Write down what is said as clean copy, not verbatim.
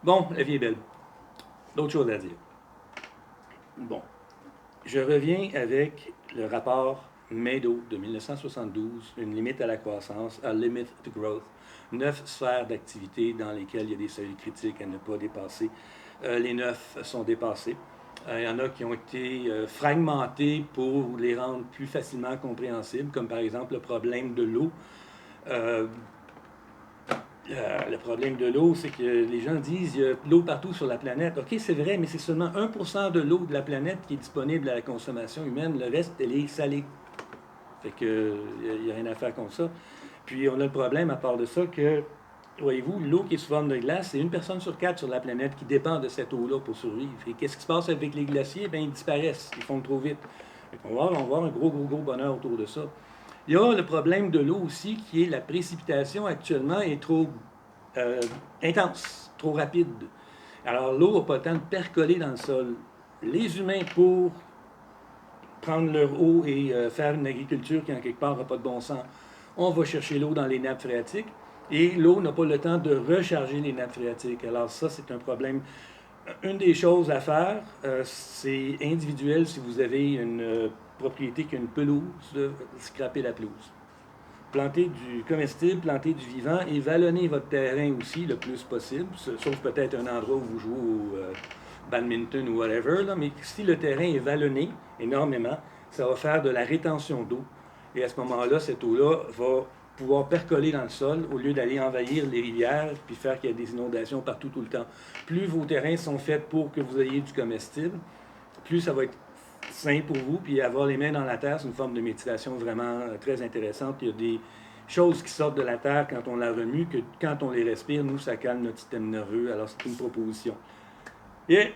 Bon, la vie est belle. D'autres choses à dire. Bon, je reviens avec le rapport Meadow de 1972, une limite à la croissance, a limit to growth, 9 sphères d'activité dans lesquelles il y a des seuils critiques à ne pas dépasser. Les 9 sont dépassés. Il y en a qui ont été fragmentés pour les rendre plus facilement compréhensibles, comme par exemple le problème de l'eau. Euh, le problème de l'eau, c'est que les gens disent qu'il y a de l'eau partout sur la planète. OK, c'est vrai, mais c'est seulement 1% de l'eau de la planète qui est disponible à la consommation humaine. Le reste, elle est salée. Fait que il n'y a rien à faire contre ça. Puis on a le problème, à part de ça, que, voyez-vous, l'eau qui est sous forme de glace, c'est une personne sur 4 sur la planète qui dépend de cette eau-là pour survivre. Et qu'est-ce qui se passe avec les glaciers? Bien, ils disparaissent, ils fondent trop vite. On va avoir un gros bonheur autour de ça. Il y a le problème de l'eau aussi, qui est la précipitation actuellement est trop euh, intense, trop rapide. Alors l'eau n'a pas le temps de percoler dans le sol. Les humains, pour prendre leur eau et faire une agriculture qui, en quelque part, n'a pas de bon sens, on va chercher l'eau dans les nappes phréatiques et l'eau n'a pas le temps de recharger les nappes phréatiques. Alors ça, c'est un problème. Une des choses à faire, c'est individuel si vous avez une propriété qui a une pelouse, scraper la pelouse. Planter du comestible, planter du vivant et vallonner votre terrain aussi le plus possible, sauf peut-être un endroit où vous jouez au badminton ou whatever, là, mais si le terrain est vallonné énormément, ça va faire de la rétention d'eau. Et à ce moment-là, cette eau-là va pouvoir percoler dans le sol au lieu d'aller envahir les rivières puis faire qu'il y a des inondations partout tout le temps. Plus vos terrains sont faits pour que vous ayez du comestible, plus ça va être sain pour vous, puis avoir les mains dans la terre, c'est une forme de méditation vraiment très intéressante. Il y a des choses qui sortent de la terre quand on la remue, que quand on les respire, nous, ça calme notre système nerveux. Alors, c'est une proposition. Et